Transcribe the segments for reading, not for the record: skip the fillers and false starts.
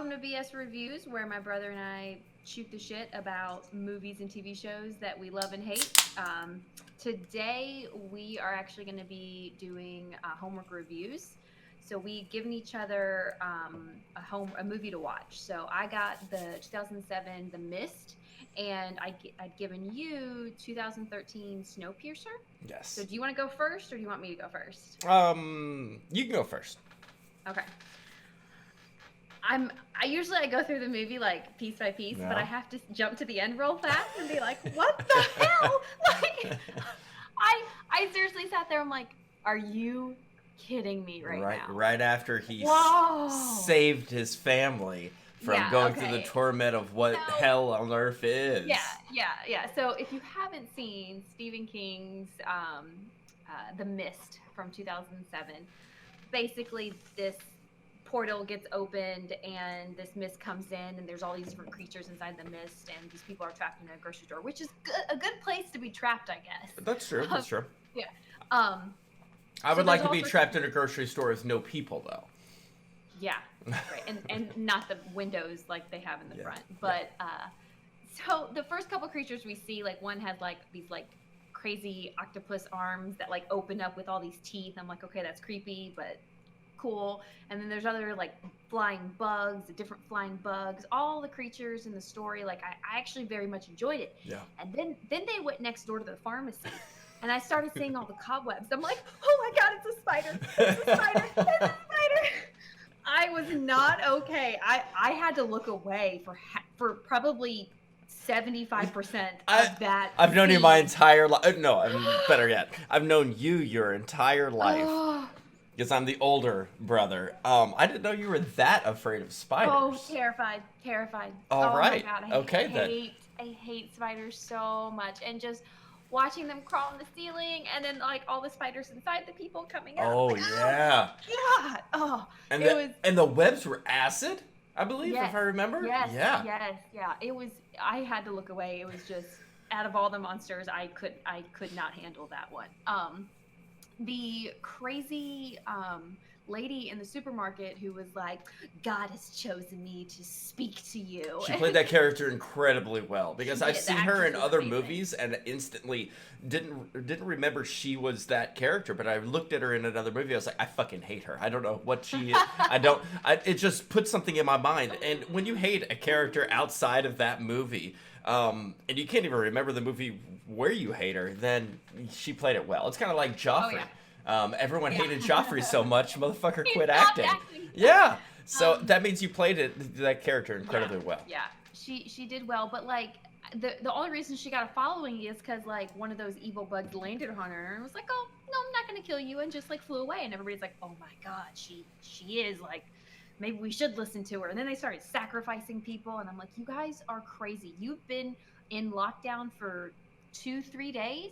welcome to BS Reviews, where my brother and I shoot the shit about movies and TV shows that we love and hate. Today, we are actually going to be doing homework reviews. So we've given each other a movie to watch. So I got the 2007 The Mist, and I'd given you 2013 Snowpiercer. Yes. So do you want to go first, or do you want me to go first? You can go first. Okay. I usually go through the movie like piece by piece, but I have to jump to the end real fast and be like, what the hell? Like, I seriously sat there. I'm like, are you kidding me right now? Right after he saved his family from going through the torment of what hell on earth is. Yeah. So if you haven't seen Stephen King's The Mist from 2007, basically this portal gets opened and this mist comes in and there's all these different creatures inside the mist and these people are trapped in a grocery store, which is a good place to be trapped, I guess. That's true. Yeah. I would like to be trapped in a grocery store with no people, though. Yeah, right. And not the windows like they have in the front. But so the first couple creatures we see, like one has like these like crazy octopus arms that like open up with all these teeth. I'm like, okay, that's creepy, but cool. And then there's other like flying bugs, different flying bugs, all the creatures in the story. Like I actually very much enjoyed it. Yeah. And then they went next door to the pharmacy and I started seeing all the cobwebs. I'm like, oh my God, it's a spider. It's a spider. It's a spider. I was not okay. I had to look away for probably 75% of that. I've known you my entire life. No, better yet. I've known you your entire life. Because I'm the older brother. I didn't know you were that afraid of spiders. Oh, terrified. All right. My God, I hate spiders so much. And just watching them crawl on the ceiling and then like all the spiders inside the people coming out. Oh, like, yeah. Oh, God. Oh, and the webs were acid, I believe, if I remember. Yes, yeah. It was, I had to look away. It was just, out of all the monsters, I could not handle that one. The crazy lady in the supermarket who was like, God has chosen me to speak to you. She played that character incredibly well because I've seen her in other movies and instantly didn't remember she was that character, but I looked at her in another movie. I was like, I fucking hate her. I don't know what she is. It just puts something in my mind. And when you hate a character outside of that movie, and you can't even remember the movie where you hate her, then she played it well. It's kind of like Joffrey. Everyone hated Joffrey so much, motherfucker quit acting. Yeah. So that means you played that character incredibly well. Yeah. She did well, but like the only reason she got a following is because like one of those evil bugs landed on her and was like, oh no, I'm not gonna kill you, and just like flew away, and everybody's like, oh my God, she is like, maybe we should listen to her. And then they started sacrificing people, and I'm like, you guys are crazy. You've been in lockdown for 2-3 days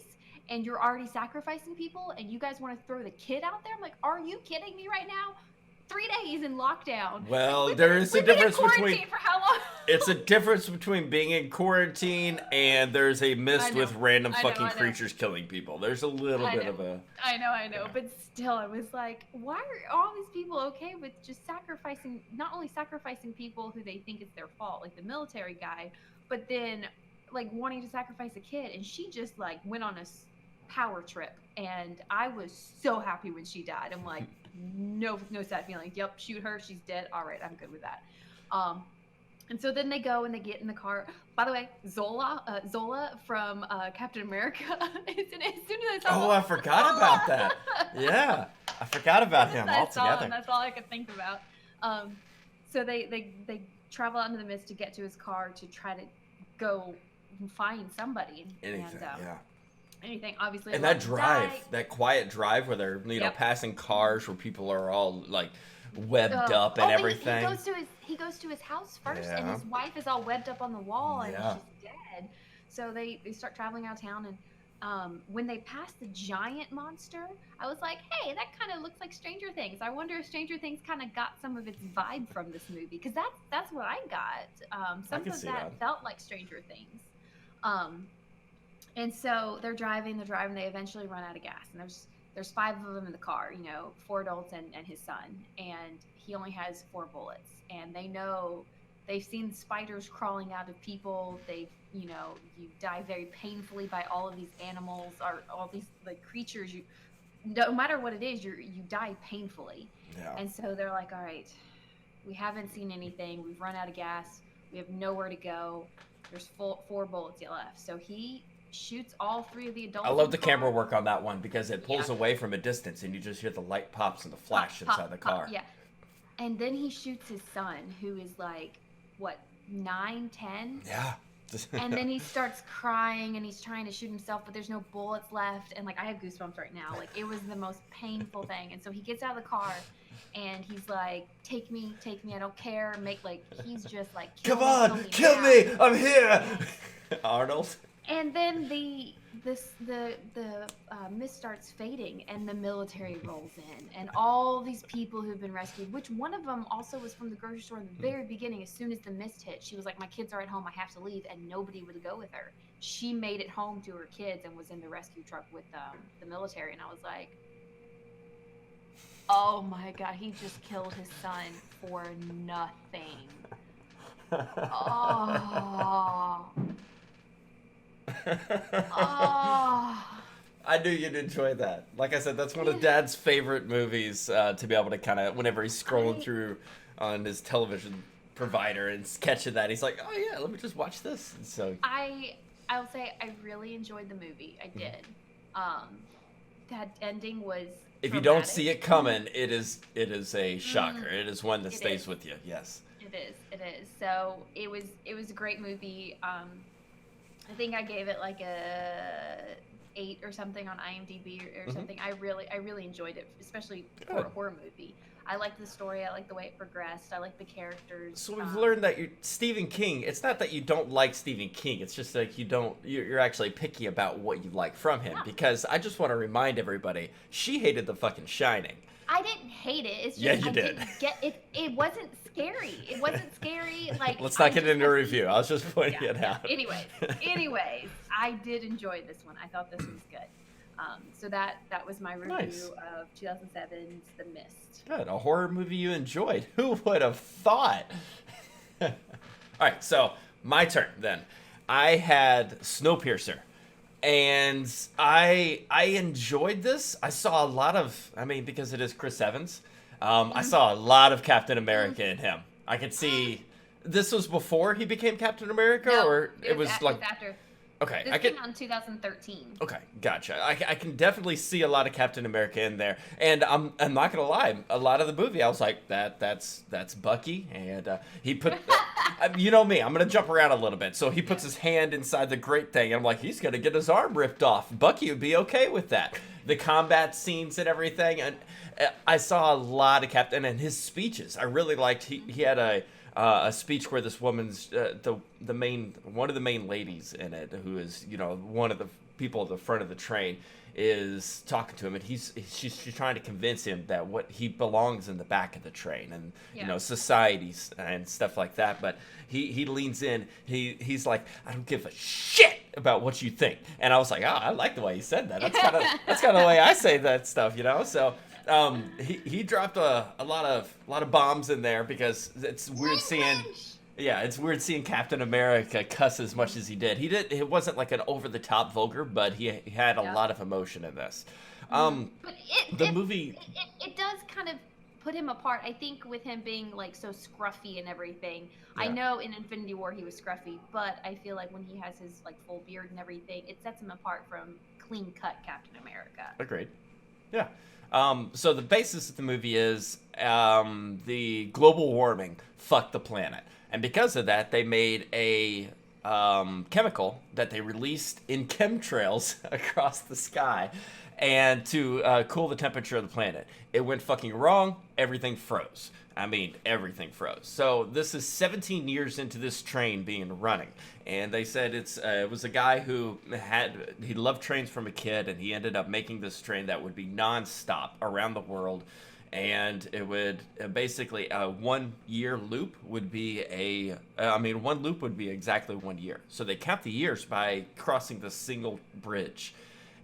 and you're already sacrificing people, and you guys want to throw the kid out there? I'm like, are you kidding me right now? 3 days in lockdown. Well, there is a difference between. For how long? It's a difference between being in quarantine and there's a mist with random fucking creatures killing people. There's a little bit of a. I know, but still, I was like, why are all these people okay with just sacrificing? Not only sacrificing people who they think it's their fault, like the military guy, but then like wanting to sacrifice a kid, and she just like went on a power trip, and I was so happy when she died. I'm like, no sad feelings. Yep, shoot her, she's dead. All right, I'm good with that. And so then they go and they get in the car. By the way, Zola from Captain America is in it. As soon as I saw I forgot about that. Yeah, I forgot about him altogether. That's all I could think about. So they travel out into the mist to get to his car to try to go find somebody. Anything, obviously. And that drive, that quiet drive where they're passing cars where people are all like webbed up and everything. He goes to his house first, and his wife is all webbed up on the wall, and she's dead. So they start traveling out of town, and when they pass the giant monster, I was like, hey, that kind of looks like Stranger Things. I wonder if Stranger Things kind of got some of its vibe from this movie, because that's what I got. Some of that felt like Stranger Things. And so they're driving, they eventually run out of gas, and there's 5 of them in the car, 4 adults and his son, and he only has 4 bullets. And they've seen spiders crawling out of people. You die very painfully by all of these animals or all these like creatures. No matter what it is, you die painfully. Yeah. And so they're like, all right, we haven't seen anything. We've run out of gas. We have nowhere to go. There's 4 bullets left. So he shoots all 3 of the adults. I love the camera work on that one because it pulls away from a distance and you just hear the light pops and the flash inside the car. Yeah. And then he shoots his son, who is like, what, 9, 10? Yeah. And then he starts crying and he's trying to shoot himself, but there's no bullets left. And like, I have goosebumps right now. Like, it was the most painful thing. And so he gets out of the car and he's like, take me, I don't care. He's just like, come on, kill me, I'm here. Arnold. And then the mist starts fading and the military rolls in and all these people who've been rescued, which one of them also was from the grocery store in the very beginning. As soon as the mist hit, she was like, my kids are at home, I have to leave, and nobody would go with her. She made it home to her kids and was in the rescue truck with the military. And I was like, oh my God, he just killed his son for nothing. Oh. Oh. I knew you'd enjoy that. Like I said, that's one of Dad's favorite movies to be able to kind of, whenever he's scrolling through on his television provider and catching that, he's like, oh yeah, let me just watch this. And so I'll say I really enjoyed the movie. I did. That ending was if you don't see it coming, it is a shocker. It is one that stays with you. Yes. It is. So it was a great movie. I think I gave it like a 8 or something on IMDb or something. I really enjoyed it, especially for a horror movie. I liked the story. I liked the way it progressed. I liked the characters. So we've learned that Stephen King. It's not that you don't like Stephen King. It's just like you're actually picky about what you like from him. Yeah. Because I just want to remind everybody, she hated The fucking Shining. I didn't hate it. It's just yeah, you did. Didn't get it. It wasn't scary. It wasn't scary. Like, let's not get into a review. I was just pointing it out. Anyways, I did enjoy this one. I thought this was good. So that was my review of 2007's The Mist. Good. A horror movie you enjoyed. Who would have thought? All right, so my turn then. I had Snowpiercer. And I enjoyed this. I saw a lot of, because it is Chris Evans, I saw a lot of Captain America in him. I could see, this was before he became Captain America, no, or it was like after. Okay, this came out in 2013. Okay, gotcha. I can definitely see a lot of Captain America in there, and I'm not gonna lie. A lot of the movie, I was like, that's Bucky, and he put, you know me, I'm gonna jump around a little bit. So he puts his hand inside the grate thing, and I'm like, he's gonna get his arm ripped off. Bucky would be okay with that. The combat scenes and everything, and I saw a lot of Captain and his speeches. I really liked. He had a speech where this woman's one of the main ladies in it, who is one of the people at the front of the train, is talking to him, and she's trying to convince him that he belongs in the back of the train, and societies and stuff like that. But he leans in, he's like, I don't give a shit about what you think, and I was like, I like the way he said that. That's kind of the way I say that stuff, So. He dropped a lot of bombs in there because it's weird seeing. Yeah, it's weird seeing Captain America cuss as much as he did. It wasn't like an over the top vulgar, but he had a lot of emotion in this. But the movie it does kind of put him apart. I think with him being like so scruffy and everything. Yeah. I know in Infinity War he was scruffy, but I feel like when he has his like full beard and everything, it sets him apart from clean cut Captain America. Agreed. Yeah. So the basis of the movie is the global warming fucked the planet. And because of that, they made a chemical that they released in chemtrails across the sky and to cool the temperature of the planet. It went fucking wrong. Everything froze. Everything froze. So this is 17 years into this train being running. And they said it was a guy who he loved trains from a kid, and he ended up making this train that would be nonstop around the world. And it would basically a 1 year loop would be one loop would be exactly 1 year. So they count the years by crossing the single bridge.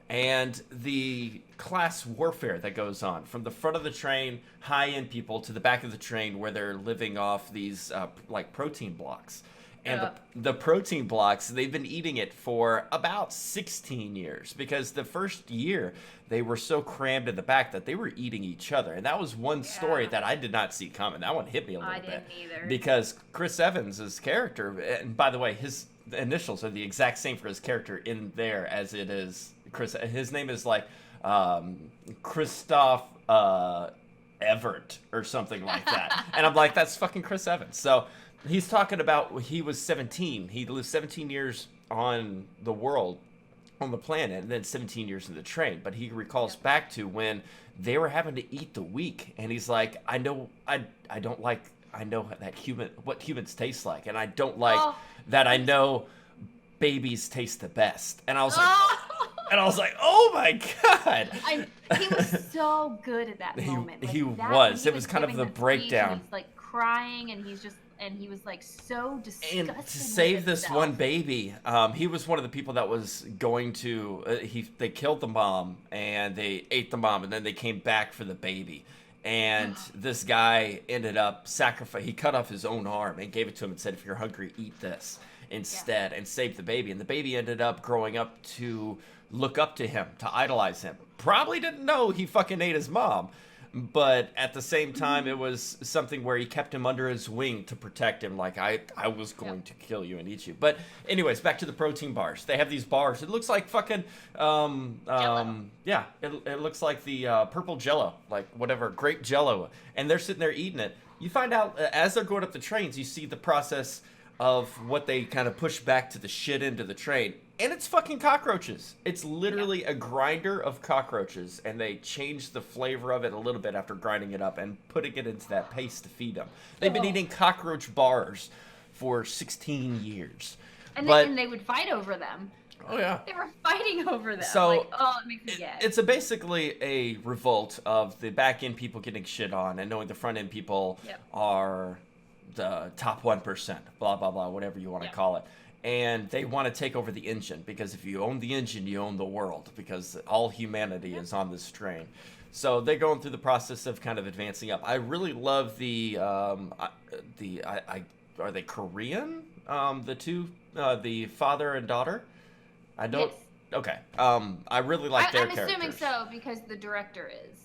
and the class warfare that goes on from the front of the train, high-end people, to the back of the train where they're living off these like protein blocks. And the protein blocks, they've been eating it for about 16 years, because the first year they were so crammed in the back that they were eating each other. And that was one story that I did not see coming. That one hit me a little bit. I didn't either. Because Chris Evans' character, and by the way, his initials are the exact same for his character in there as it is Chris. His name is like Christoph Everett or something like that. And I'm like, that's fucking Chris Evans. So he's talking about he was 17. He lived 17 years on the world, on the planet, and then 17 years in the train. But he recalls back to when they were having to eat the weak, and he's like, I know that what humans taste like, and I don't like that I know babies taste the best. And I was like, oh my god. He was so good at that moment. Like, he was. It was kind of the breakdown. He's like crying, and he was like so disgusted. And to save this one baby, he was one of the people that was going to. They killed the mom and they ate the mom, and then they came back for the baby. And this guy ended up sacrificing. He cut off his own arm and gave it to him and said, "If you're hungry, eat this instead," and saved the baby. And the baby ended up growing up to look up to him, to idolize him. Probably didn't know he fucking ate his mom. But at the same time, it was something where he kept him under his wing to protect him. Like, I was going to kill you and eat you. But anyways, back to the protein bars. They have these bars. It looks like fucking, yeah, it looks like the purple Jello, like whatever, grape Jello. And they're sitting there eating it. You find out, as they're going up the trains, you see the process of what they kind of push back to the shit into the train. And it's fucking cockroaches. It's literally a grinder of cockroaches, and they change the flavor of it a little bit after grinding it up and putting it into that paste to feed them. They've been eating cockroach bars for 16 years. And they would fight over them. Oh, yeah. They were fighting over them. So, like, it makes me gag. It's basically a revolt of the back-end people getting shit on and knowing the front-end people are the top 1%, blah, blah, blah, whatever you want to call it. And they want to take over the engine, because if you own the engine, you own the world, because all humanity is on this train. So they're going through the process of kind of advancing up. I really love are they Korean? The two, the father and daughter? I don't. Yes. Okay. I really like their characters. I'm assuming so, because the director is.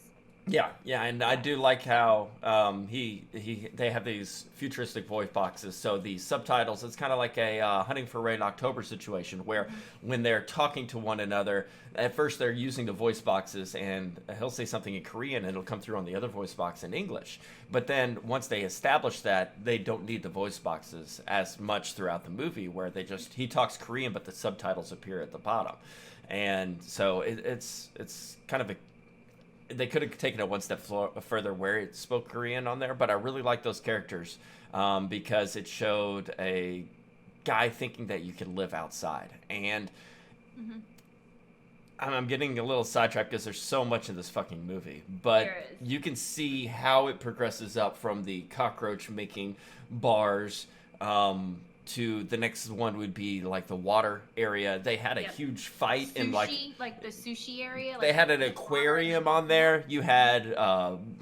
Yeah, and I do like how they have these futuristic voice boxes. So the subtitles, it's kind of like a Hunting for Red October situation, where when they're talking to one another, at first they're using the voice boxes, and he'll say something in Korean, and it'll come through on the other voice box in English. But then once they establish that, they don't need the voice boxes as much throughout the movie, where he talks Korean, but the subtitles appear at the bottom. And so it's kind of they could have taken it one step further where it spoke Korean on there, but I really like those characters because it showed a guy thinking that you can live outside. And I'm getting a little sidetracked because there's so much in this fucking movie, but you can see how it progresses up from the cockroach making bars to the next one would be like the water area. They had a huge fight in like the sushi area. They had an aquarium on there. You had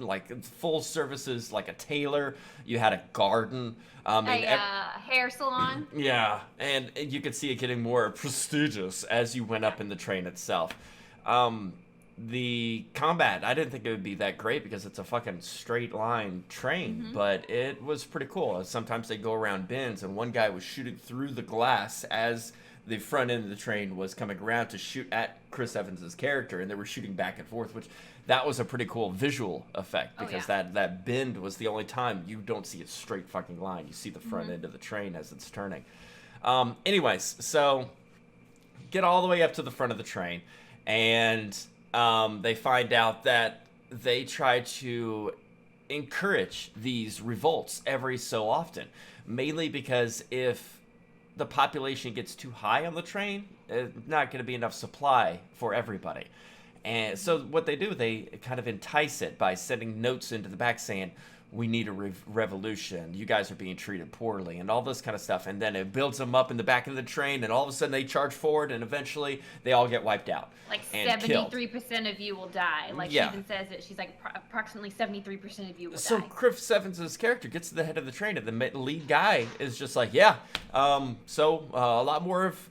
like full services, like a tailor. You had a garden. Hair salon. Yeah, and you could see it getting more prestigious as you went up in the train itself. The combat, I didn't think it would be that great because it's a fucking straight line train, but it was pretty cool. Sometimes they go around bends, and one guy was shooting through the glass as the front end of the train was coming around to shoot at Chris Evans' character, and they were shooting back and forth, which that was a pretty cool visual effect because that bend was the only time you don't see a straight fucking line. You see the front end of the train as it's turning. Anyways, so get all the way up to the front of the train, and they find out that they try to encourage these revolts every so often, mainly because if the population gets too high on the train, it's not going to be enough supply for everybody. And so what they do, they kind of entice it by sending notes into the back saying, we need a revolution. You guys are being treated poorly and all this kind of stuff. And then it builds them up in the back of the train, and all of a sudden they charge forward, and eventually they all get wiped out. Like 73% of you will die. Like she even says it. She's like, approximately 73% of you will die. So Chris Evans' character gets to the head of the train, and the lead guy is just like, a lot more of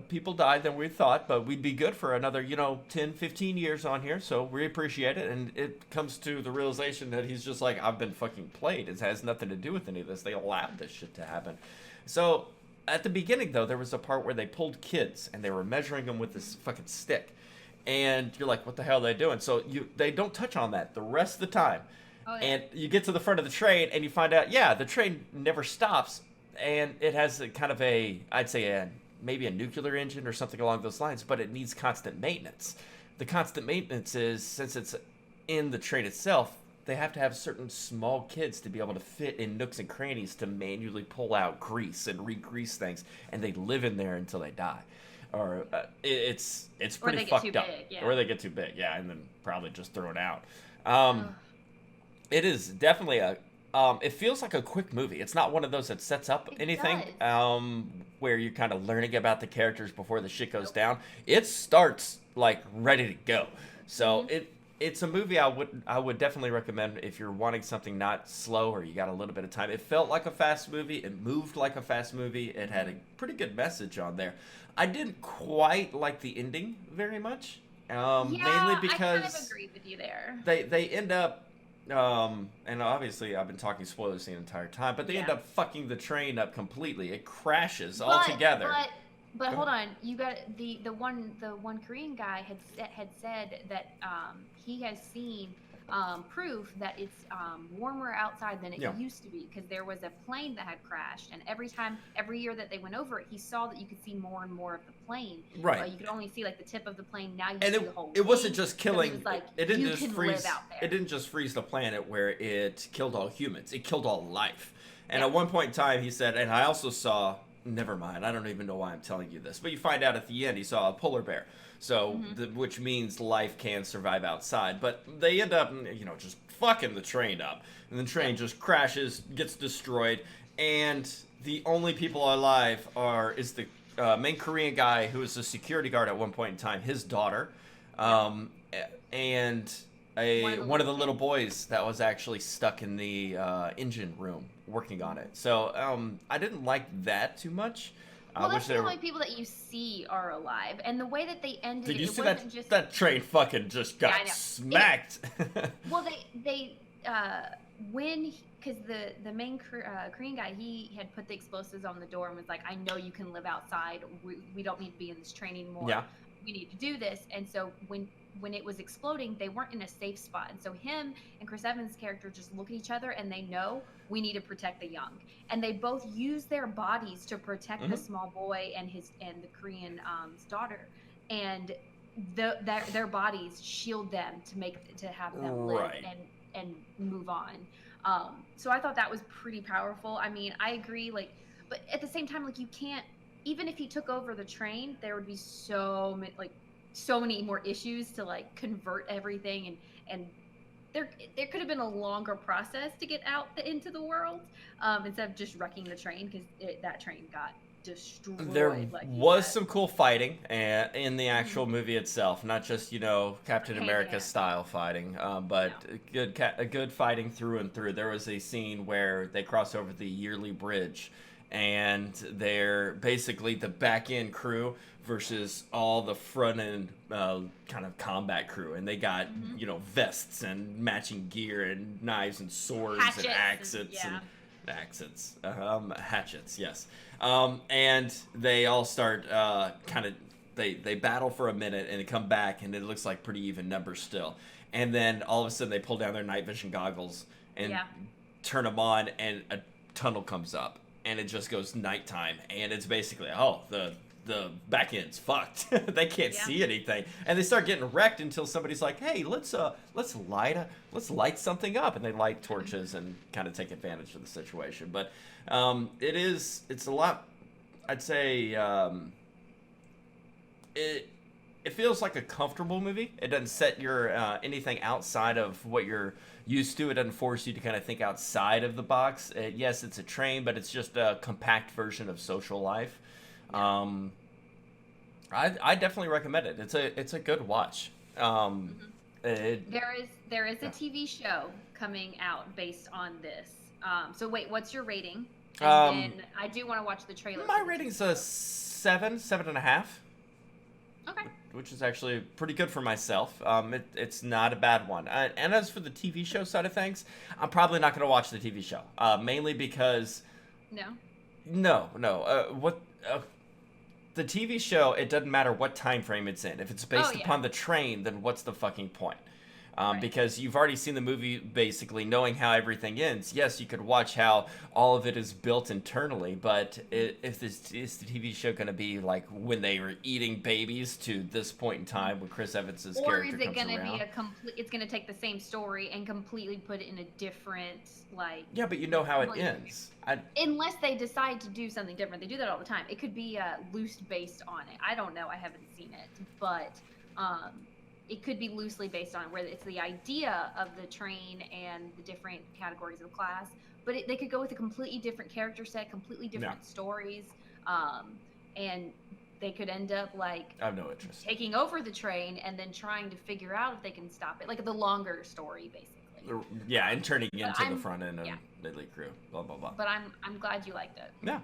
people died than we thought, but we'd be good for another 10 15 years on here, so we appreciate it. And it comes to the realization that he's just like, I've been fucking played. It has nothing to do with any of this. They allowed this shit to happen. So at the beginning, though, there was a part where they pulled kids and they were measuring them with this fucking stick, and you're like, what the hell are they doing? So they don't touch on that the rest of the time. And you get to the front of the train and you find out the train never stops, and it has a kind of I'd say maybe a nuclear engine or something along those lines, but it needs constant maintenance. The constant maintenance is, since it's in the train itself, they have to have certain small kids to be able to fit in nooks and crannies to manually pull out grease and re-grease things, and they live in there until they die. Or it's pretty fucked up. Or they get too big, and then probably just thrown out. It is definitely it feels like a quick movie. It's not one of those that sets up anything, where you're kind of learning about the characters before the shit goes down. It starts like ready to go. So it's a movie I would definitely recommend if you're wanting something not slow or you got a little bit of time. It felt like a fast movie. It moved like a fast movie. It had a pretty good message on there. I didn't quite like the ending very much, mainly because I kind of agree with you there. They end up. And obviously I've been talking spoilers the entire time, but they end up fucking the train up completely. It crashes altogether. But hold on, you got the one Korean guy had said that he has seen proof that it's warmer outside than it used to be, because there was a plane that had crashed, and every year that they went over it, he saw that you could see more and more of the plane. Right. You could only see like the tip of the plane. Now you see the whole. It wasn't just killing. So was like, it didn't just freeze. Live out there. It didn't just freeze the planet where it killed all humans. It killed all life. And at one point in time, he said, and I also saw. Never mind. I don't even know why I'm telling you this, but you find out at the end he saw a polar bear. So, which means life can survive outside. But they end up, just fucking the train up. And the train just crashes, gets destroyed. And the only people alive is the main Korean guy who was a security guard at one point in time, his daughter, and one of the little boys that was actually stuck in the engine room working on it. So I didn't like that too much. Well, that's the only people that you see are alive, and the way that they ended. Did you see that train fucking just got smacked? Well, they because the main Korean guy, he had put the explosives on the door and was like, I know you can live outside. We don't need to be in this train anymore. Yeah. We need to do this. And so when it was exploding, they weren't in a safe spot. And so him and Chris Evans' character just look at each other and they know we need to protect the young. And they both use their bodies to protect the small boy and the Korean daughter. And their bodies shield them to have them live and move on. So I thought that was pretty powerful. I mean, I agree, but at the same time, you can't, even if he took over the train, there would be so many more issues to convert everything, and there could have been a longer process to get out into the world, instead of just wrecking the train, because that train got destroyed. There was some cool fighting in the actual movie itself, not just Captain America style fighting, but a good fighting through and through. There was a scene where they cross over the Yearly Bridge, and they're basically the back end crew versus all the front end kind of combat crew, and they got vests and matching gear and knives and swords and hatchets, yes. And they all start they battle for a minute and they come back, and it looks like pretty even numbers still. And then all of a sudden they pull down their night vision goggles and turn them on, and a tunnel comes up, and it just goes nighttime, and it's basically the back end's fucked. They can't see anything, and they start getting wrecked until somebody's like, "Hey, let's light something up," and they light torches and kind of take advantage of the situation. But it's a lot. I'd say it feels like a comfortable movie. It doesn't set your anything outside of what you're used to. It doesn't force you to kind of think outside of the box. Yes, it's a train, but it's just a compact version of social life. I definitely recommend it. It's a good watch. There is a TV show coming out based on this. So wait, what's your rating? And then I do want to watch the trailer. My rating's a 7.5. Okay. Which is actually pretty good for myself. It's not a bad one. And as for the TV show side of things, I'm probably not going to watch the TV show. Mainly because... No. The TV show, it doesn't matter what time frame it's in. If it's based upon the train, then what's the fucking point? Because you've already seen the movie basically knowing how everything ends. Yes, you could watch how all of it is built internally, but if this is the TV show going to be like when they were eating babies to this point in time when Chris Evans's character comes around? Or is it going to be it's going to take the same story and completely put it in a different, like... Yeah, but you know how it ends. Unless they decide to do something different. They do that all the time. It could be loose based on it. I don't know. I haven't seen it, but... it could be loosely based on where it's the idea of the train and the different categories of the class, but they could go with a completely different character set, completely different stories, and they could end up like I have no interest taking over the train and then trying to figure out if they can stop it, like the longer story basically. Yeah, and turning into the front end of Deadly Crew, blah blah blah. But I'm glad you liked it. Yeah.